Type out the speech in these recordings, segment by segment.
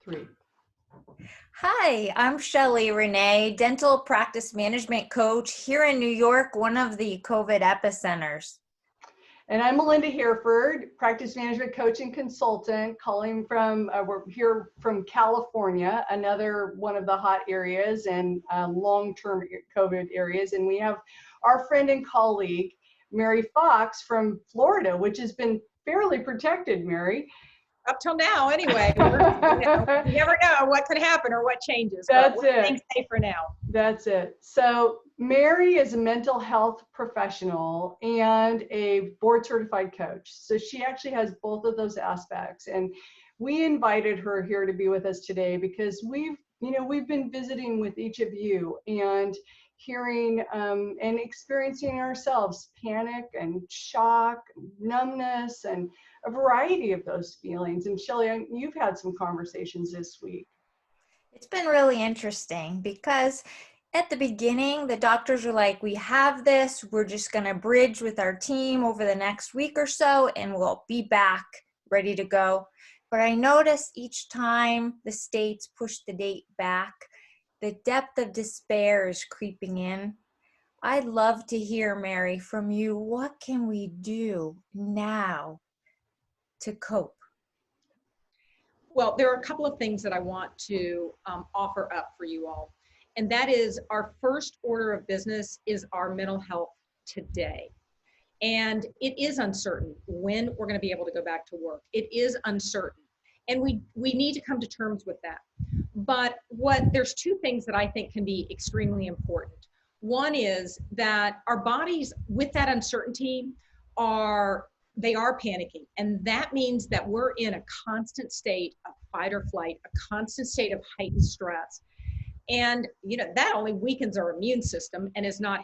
Three. Hi, I'm Shelley Renee, dental practice management coach here in New York, one of the COVID epicenters. And I'm Melinda Heryford, practice management coach and consultant, calling from, we're here from California, another one of the hot areas and long-term COVID areas. And we have our friend and colleague, Mary Fox from Florida, which has been fairly protected, Mary. Up till now, anyway. You never know what could happen or what changes. That's but it. Things safe for now. That's it. So Mary is a mental health professional and a board certified coach. So she actually has both of those aspects. And we invited her here to be with us today because we've been visiting with each of you and hearing and experiencing ourselves panic and shock, numbness, and a variety of those feelings. And Shelley, you've had some conversations this week. It's been really interesting because at the beginning, the doctors were like, we have this, we're just going to bridge with our team over the next week or so, and we'll be back ready to go. But I noticed each time the states push the date back, the depth of despair is creeping in. I'd love to hear, Mary, from you. What can we do now to cope? Well, there are a couple of things that I want to offer up for you all. And that is our first order of business is our mental health today. And it is uncertain when we're going to be able to go back to work. It is uncertain. And we need to come to terms with that. But there's two things that I think can be extremely important. One is that our bodies, with that uncertainty, are panicking. And that means that we're in a constant state of fight or flight, a constant state of heightened stress. And that only weakens our immune system and is not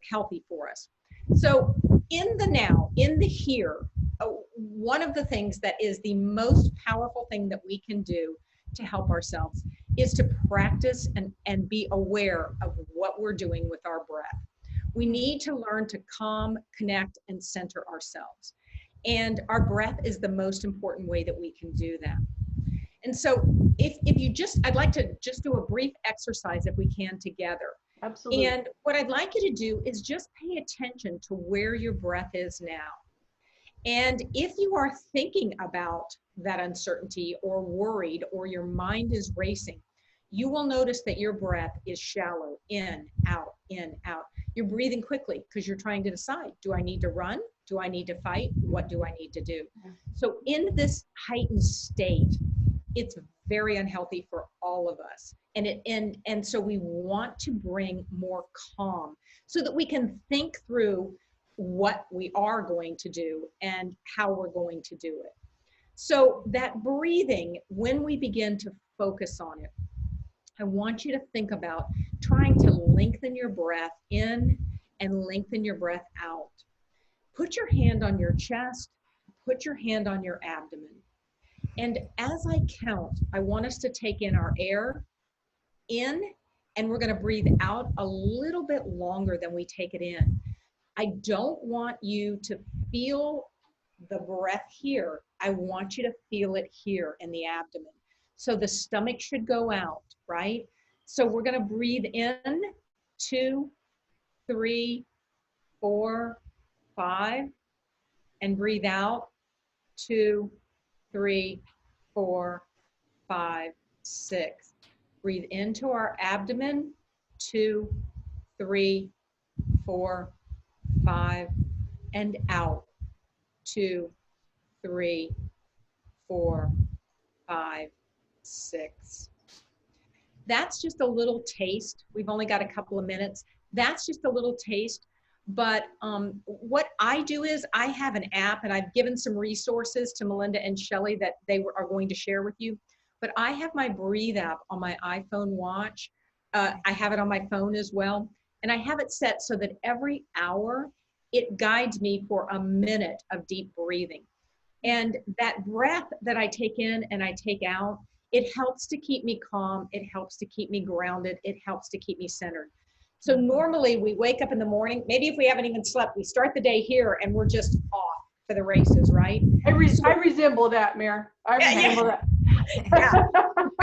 healthy for us. So in the now, in the here, one of the things that is the most powerful thing that we can do to help ourselves is to practice and be aware of what we're doing with our breath. We need to learn to calm, connect, and center ourselves. And our breath is the most important way that we can do that. And so I'd like to just do a brief exercise if we can together. Absolutely. And what I'd like you to do is just pay attention to where your breath is now. And if you are thinking about that uncertainty or worried or your mind is racing, you will notice that your breath is shallow, in, out, in, out. You're breathing quickly because you're trying to decide, do I need to run? Do I need to fight? What do I need to do? So in this heightened state, it's very unhealthy for all of us. And so we want to bring more calm so that we can think through what we are going to do and how we're going to do it. So that breathing, when we begin to focus on it, I want you to think about trying to lengthen your breath in and lengthen your breath out. Put your hand on your chest, put your hand on your abdomen. And as I count, I want us to take in our air in, and we're going to breathe out a little bit longer than we take it in. I don't want you to feel the breath here. I want you to feel it here in the abdomen. So the stomach should go out, right? So we're going to breathe in 2, 3, 4, 5, and breathe out 2, 3, 4, 5, 6. Breathe into our abdomen 2, 3, 4, 5, and out 2, 3, 4, 5, 6. That's just a little taste. We've only got a couple of minutes. That's just a little taste. But what I do is I have an app, and I've given some resources to Melinda and Shelley that are going to share with you. But I have my Breathe app on my iPhone watch. I have it on my phone as well. And I have it set so that every hour it guides me for a minute of deep breathing. And that breath that I take in and I take out, it helps to keep me calm. It helps to keep me grounded. It helps to keep me centered. So normally we wake up in the morning, maybe if we haven't even slept, we start the day here and we're just off for the races, right? I resemble that, Mayor. I resemble that. Yeah.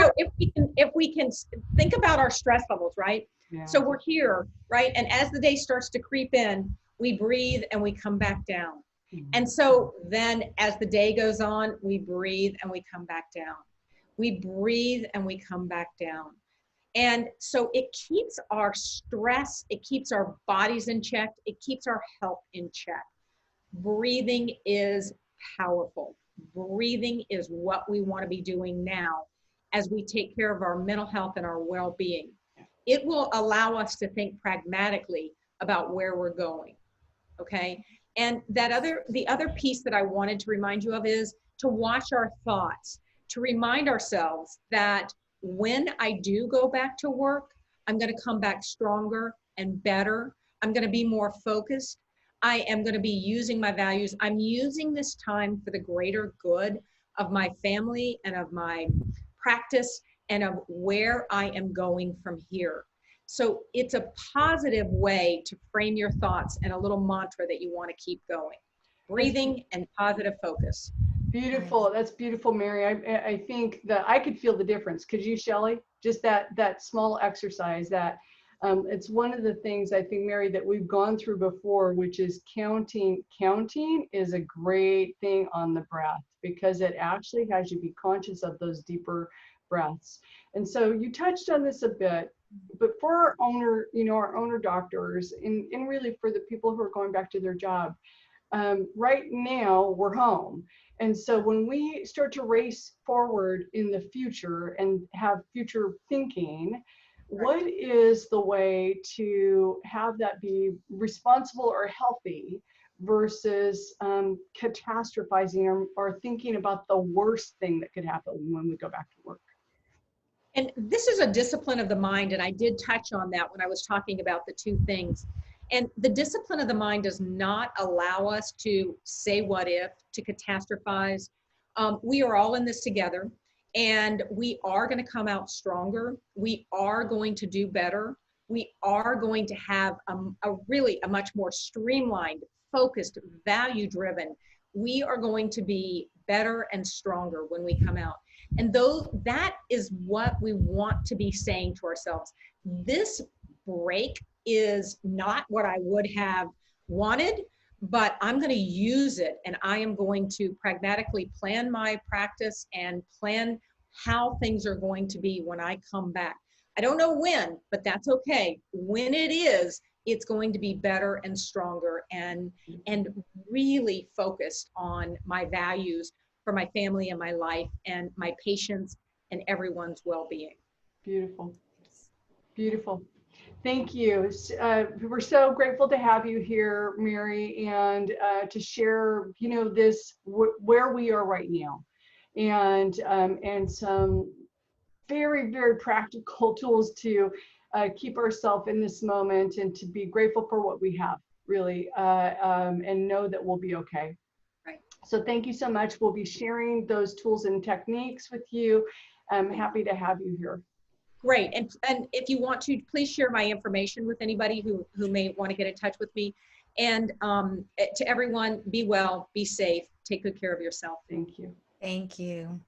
So if we can think about our stress levels, right? Yeah. So we're here, right? And as the day starts to creep in, we breathe and we come back down. And so then as the day goes on, we breathe and we come back down. We breathe and we come back down. And so it keeps our stress, it keeps our bodies in check, it keeps our health in check. Breathing is powerful. Breathing is what we want to be doing now as we take care of our mental health and our well-being. It will allow us to think pragmatically about where we're going, okay? And the other piece that I wanted to remind you of is to watch our thoughts, to remind ourselves that when I do go back to work, I'm going to come back stronger and better. I'm going to be more focused. I am going to be using my values. I'm using this time for the greater good of my family and of my practice and of where I am going from here. So it's a positive way to frame your thoughts and a little mantra that you want to keep going. Breathing and positive focus. Beautiful. That's beautiful, Mary. I think that I could feel the difference. Could you, Shelley? Just that small exercise that it's one of the things I think, Mary, that we've gone through before, which is counting. Counting is a great thing on the breath because it actually has you be conscious of those deeper breaths. And so you touched on this a bit, but for our owner, our owner doctors and really for the people who are going back to their job, right now we're home. And so when we start to race forward in the future and have future thinking, what is the way to have that be responsible or healthy versus catastrophizing or thinking about the worst thing that could happen when we go back to work? And this is a discipline of the mind, and I did touch on that when I was talking about the two things. And the discipline of the mind does not allow us to say what if, to catastrophize. We are all in this together, and we are going to come out stronger. We are going to do better. We are going to have a much more streamlined, focused, value-driven. We are going to be better and stronger when we come out. And that is what we want to be saying to ourselves. This break is not what I would have wanted, but I'm going to use it, and I am going to pragmatically plan my practice and plan how things are going to be when I come back. I don't know when, but that's okay. When it is, it's going to be better and stronger and really focused on my values for my family and my life and my patients and everyone's well-being. Beautiful. Beautiful. Thank you. We're so grateful to have you here, Mary, and to share, this where we are right now, and some very, very practical tools to keep ourselves in this moment and to be grateful for what we have, really, and know that we'll be okay. Right. So thank you so much. We'll be sharing those tools and techniques with you. I'm happy to have you here. Great. And if you want to, please share my information with anybody who may want to get in touch with me. And to everyone, be well, be safe, take good care of yourself. Thank you. Thank you.